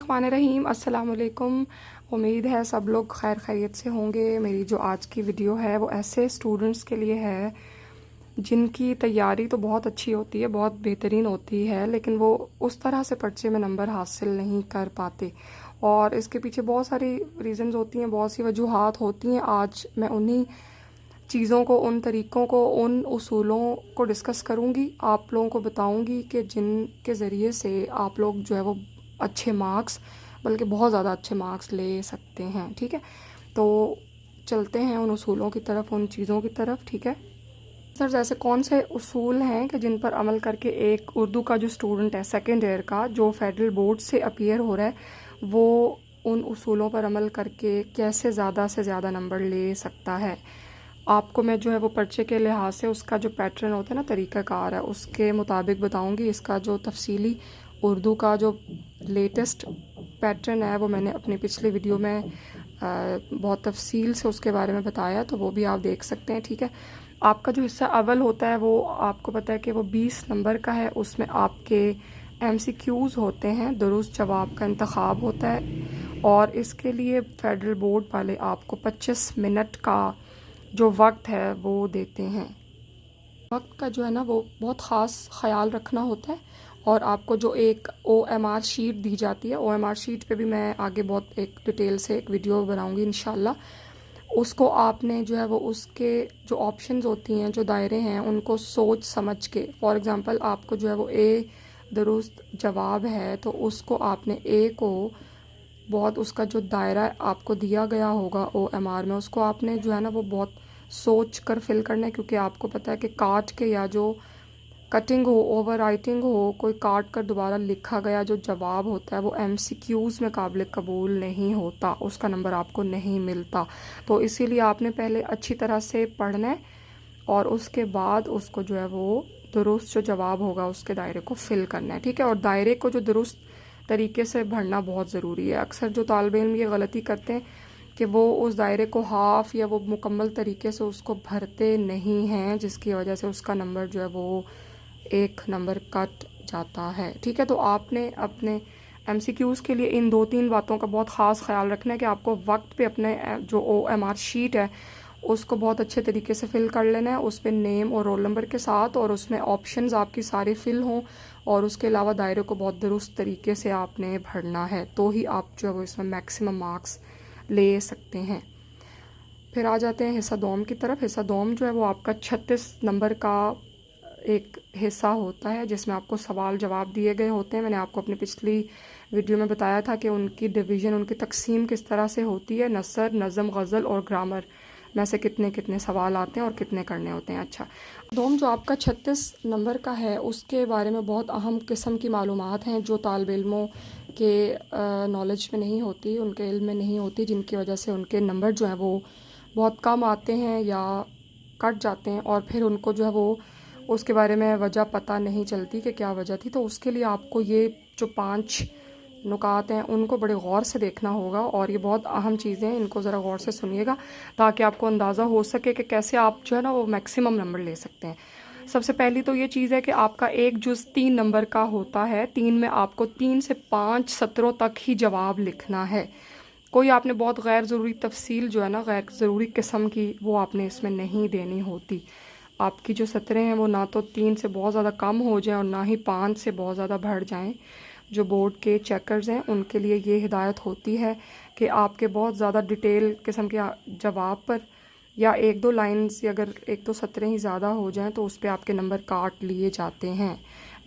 रहमान रहीम, अस्सलाम वालेकुम। उम्मीद है सब लोग खैर खैरियत से होंगे। मेरी जो आज की वीडियो है वो ऐसे स्टूडेंट्स के लिए है जिनकी तैयारी तो बहुत अच्छी होती है, बहुत बेहतरीन होती है, लेकिन वो उस तरह से पर्चे में नंबर हासिल नहीं कर पाते और इसके पीछे बहुत सारी रीज़न्स होती हैं, बहुत सी वजूहात होती हैं। आज मैं उन्हीं चीज़ों को, उन तरीक़ों को, उन उसूलों को डिस्कस करूँगी, आप लोगों को बताऊँगी कि जिनके ज़रिए से आप लोग जो है वो अच्छे मार्क्स, बल्कि बहुत ज़्यादा अच्छे मार्क्स ले सकते हैं। ठीक है, तो चलते हैं उन उसूलों की तरफ, उन चीज़ों की तरफ। ठीक है सर, जैसे कौन से उसूल हैं कि जिन पर अमल करके एक उर्दू का जो स्टूडेंट है सेकेंड ईयर का, जो फेडरल बोर्ड से अपीयर हो रहा है, वो उन उसूलों पर अमल करके कैसे ज़्यादा से ज़्यादा नंबर ले सकता है। आपको मैं जो है वो पर्चे के लिहाज से उसका जो पैटर्न होता है ना, तरीक़ाकार है, उसके मुताबिक बताऊंगी। इसका जो तफसीली उर्दू का जो लेटेस्ट पैटर्न है वो मैंने अपनी पिछली वीडियो में बहुत तफसील से उसके बारे में बताया, तो वो भी आप देख सकते हैं। ठीक है, आपका जो हिस्सा अव्वल होता है वो आपको पता है कि वो 20 नंबर का है। उसमें आपके MCQs होते हैं, दुरुस्त जवाब का इंतखाब होता है और इसके लिए फेडरल बोर्ड वाले आपको 25 मिनट का जो वक्त है वो देते हैं। वक्त का जो है ना वो बहुत ख़ास ख्याल रखना होता है और आपको जो एक OMR शीट दी जाती है, OMR शीट पे भी मैं आगे बहुत एक डिटेल से एक वीडियो बनाऊंगी इंशाल्लाह। उसको आपने जो है वो उसके जो ऑप्शंस होती हैं, जो दायरे हैं, उनको सोच समझ के, फॉर एग्ज़ाम्पल आपको जो है वो A दुरुस्त जवाब है तो उसको आपने A को बहुत, उसका जो दायरा आपको दिया गया होगा OMR में, उसको आपने जो है ना वो बहुत सोच कर फिल करना है, क्योंकि आपको पता है कि काट के या जो कटिंग हो, ओवर राइटिंग हो, कोई काट कर दोबारा लिखा गया जो जवाब होता है वो MCQs में काबिल कबूल नहीं होता, उसका नंबर आपको नहीं मिलता। तो इसीलिए आपने पहले अच्छी तरह से पढ़ना है और उसके बाद उसको जो है वो दुरुस्त जो जवाब होगा उसके दायरे को फिल करना है। ठीक है, और दायरे को जो दुरुस्त तरीके से भरना बहुत ज़रूरी है। अक्सर जो तालिब इल्म ये गलती करते हैं कि वो उस दायरे को हाफ़ या वो मुकम्मल तरीके से उसको भरते नहीं हैं, जिसकी वजह से उसका नंबर जो है वो एक नंबर कट जाता है। ठीक है, तो आपने अपने MCQs के लिए इन 2-3 बातों का बहुत ख़ास ख्याल रखना है कि आपको वक्त पे अपने जो OMR शीट है उसको बहुत अच्छे तरीके से फ़िल कर लेना है, उस पर नेम और रोल नंबर के साथ, और उसमें ऑप्शंस आपकी सारे फ़िल हों और उसके अलावा दायरे को बहुत दुरुस्त तरीके से आपने भरना है, तो ही आप जो है वो इसमें मैक्सिमम मार्क्स ले सकते हैं। फिर आ जाते हैं हिस्सा दोम की तरफ। हिस्सा दोम जो है वो आपका 36 नंबर का एक हिस्सा होता है जिसमें आपको सवाल जवाब दिए गए होते हैं। मैंने आपको अपनी पिछली वीडियो में बताया था कि उनकी डिवीज़न, उनकी तकसीम किस तरह से होती है। नसर, नज़म, गज़ल और ग्रामर में से कितने कितने सवाल आते हैं और कितने करने होते हैं। अच्छा, दोम जो आपका 36 नंबर का है उसके बारे में बहुत अहम किस्म की मालूमात हैं जो तालिब इल्मों के नॉलेज में नहीं होती, उनके इल्म में नहीं होती, जिनकी वजह से उनके नंबर जो हैं वो बहुत कम आते हैं या कट जाते हैं और फिर उनको जो है वो उसके बारे में वजह पता नहीं चलती कि क्या वजह थी। तो उसके लिए आपको ये जो 5 नुकात हैं उनको बड़े गौर से देखना होगा और ये बहुत अहम चीज़ें हैं, इनको ज़रा गौर से सुनिएगा ताकि आपको अंदाज़ा हो सके कि कैसे आप जो है ना वो मैक्सिमम नंबर ले सकते हैं। सबसे पहली तो ये चीज़ है कि आपका एक जुज़ 3 नंबर का होता है। 3 में आपको 3 से 5 सत्रों तक ही जवाब लिखना है। कोई आपने बहुत गैर ज़रूरी तफसील जो है ना, गैर ज़रूरी किस्म की, वो आपने इसमें नहीं देनी होती। आपकी जो सतरें हैं वो ना तो 3 से बहुत ज़्यादा कम हो जाएं और ना ही 5 से बहुत ज़्यादा बढ़ जाएं। जो बोर्ड के चेकर्स हैं उनके लिए ये हिदायत होती है कि आपके बहुत ज़्यादा डिटेल किस्म के जवाब पर या 1-2 लाइन्स या अगर 1-2 सतरें ही ज़्यादा हो जाएं तो उस पर आपके नंबर काट लिए जाते हैं।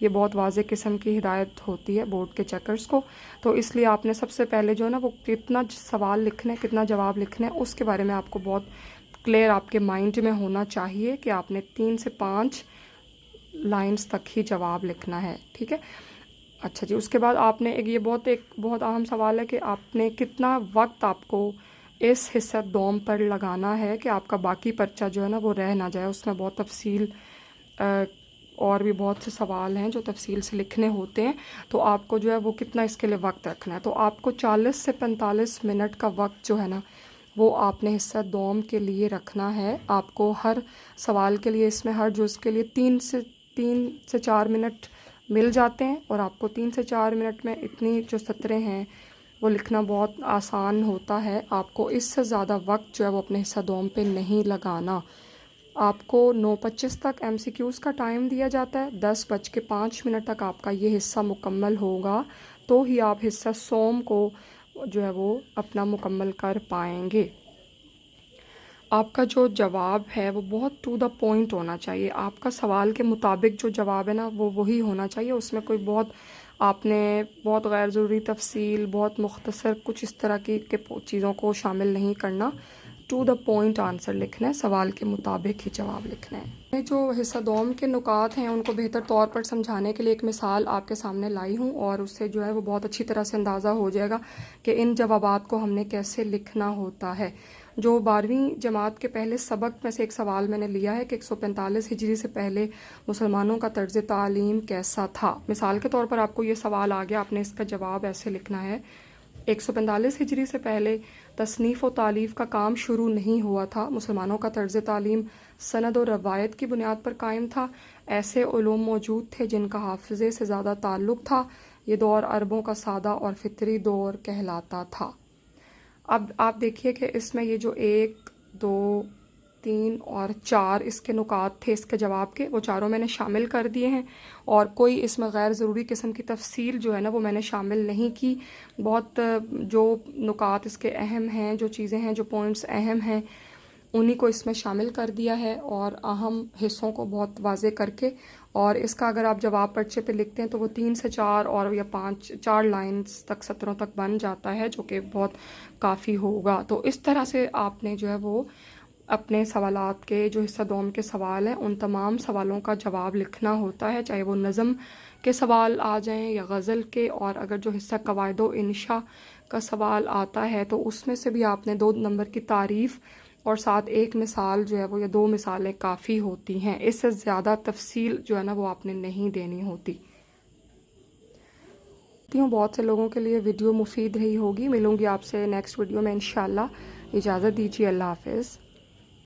ये बहुत वाज़े किस्म की हिदायत होती है बोर्ड के चेकर्स को। तो इसलिए आपने सबसे पहले जो है ना वो कितना सवाल लिखना है, कितना जवाब लिखना है, उसके बारे में आपको बहुत क्लियर आपके माइंड में होना चाहिए कि आपने 3 से 5 लाइन्स तक ही जवाब लिखना है। ठीक है, अच्छा जी, उसके बाद आपने एक बहुत अहम सवाल है कि आपने कितना वक्त आपको इस हिस्सा दोम पर लगाना है कि आपका बाकी पर्चा जो है ना वो रह ना जाए। उसमें बहुत तफसील और भी बहुत से सवाल हैं जो तफसील से लिखने होते हैं, तो आपको जो है वो कितना इसके लिए वक्त रखना है। तो आपको 40 से 45 मिनट का वक्त जो है ना वो आपने हिस्सा दोम के लिए रखना है। आपको हर सवाल के लिए, इसमें हर जुज़ के लिए 3 से 4 मिनट मिल जाते हैं और आपको 3 से 4 मिनट में इतनी जो सतरें हैं وہ لکھنا بہت آسان ہوتا ہے. آپ کو اس سے زیادہ وقت جو ہے وہ اپنے حصہ دوم پہ نہیں لگانا. آپ کو 9:25 تک MCQs کا ٹائم دیا جاتا ہے. 10:05 تک آپ کا یہ حصہ مکمل ہوگا تو ہی آپ حصہ سوم کو جو ہے وہ اپنا مکمل کر پائیں گے. آپ کا جو جواب ہے وہ بہت ٹو دا پوائنٹ ہونا چاہیے. آپ کا سوال کے مطابق جو جواب ہے نا وہ وہی ہونا چاہیے. اس میں کوئی بہت آپ نے بہت غیر ضروری تفصیل، بہت مختصر کچھ اس طرح کی چیزوں کو شامل نہیں کرنا. ٹو دا پوائنٹ آنسر لکھنا ہے، سوال کے مطابق ہی جواب لکھنا ہے. میں جو حصہ دوم کے نکات ہیں ان کو بہتر طور پر سمجھانے کے لیے ایک مثال آپ کے سامنے لائی ہوں، اور اس سے جو ہے وہ بہت اچھی طرح سے اندازہ ہو جائے گا کہ ان جوابات کو ہم نے کیسے لکھنا ہوتا ہے. جو 12ویں جماعت کے پہلے سبق میں سے ایک سوال میں نے لیا ہے کہ 145 ہجری سے پہلے مسلمانوں کا طرز تعلیم کیسا تھا. مثال کے طور پر آپ کو یہ سوال آ گیا، آپ نے اس کا جواب ایسے لکھنا ہے: 145 ہجری سے پہلے تصنیف و تالیف کا کام شروع نہیں ہوا تھا. مسلمانوں کا طرز تعلیم سند و روایت کی بنیاد پر قائم تھا. ایسے علوم موجود تھے جن کا حافظے سے زیادہ تعلق تھا. یہ دور عربوں کا سادہ اور فطری دور کہلاتا تھا. اب آپ دیکھیے کہ اس میں یہ جو 1، 2، 3 اور 4 اس کے نکات تھے اس کے جواب کے، وہ چاروں میں نے شامل کر دیے ہیں، اور کوئی اس میں غیر ضروری قسم کی تفصیل جو ہے نا وہ میں نے شامل نہیں کی. بہت جو نکات اس کے اہم ہیں، جو چیزیں ہیں، جو پوائنٹس اہم ہیں، انہی کو اس میں شامل کر دیا ہے، اور اہم حصوں کو بہت واضح کر کے. اور اس کا اگر آپ جواب پرچے پہ لکھتے ہیں تو وہ 3 سے 4 اور یا 4 لائنز تک، سطروں تک بن جاتا ہے، جو کہ بہت کافی ہوگا. تو اس طرح سے آپ نے جو ہے وہ اپنے سوالات کے جو حصہ دوم کے سوال ہیں ان تمام سوالوں کا جواب لکھنا ہوتا ہے، چاہے وہ نظم کے سوال آ جائیں یا غزل کے. اور اگر جو حصہ قواعد و انشاء کا سوال آتا ہے تو اس میں سے بھی آپ نے 2 نمبر کی تعریف اور ساتھ ایک مثال جو ہے وہ یا 2 مثالیں کافی ہوتی ہیں. اس سے زیادہ تفصیل جو ہے نا وہ آپ نے نہیں دینی ہوتی. بہت سے لوگوں کے لیے ویڈیو مفید رہی ہوگی. ملوں گی آپ سے نیکسٹ ویڈیو میں انشاءاللہ. اجازت دیجیے، اللہ حافظ.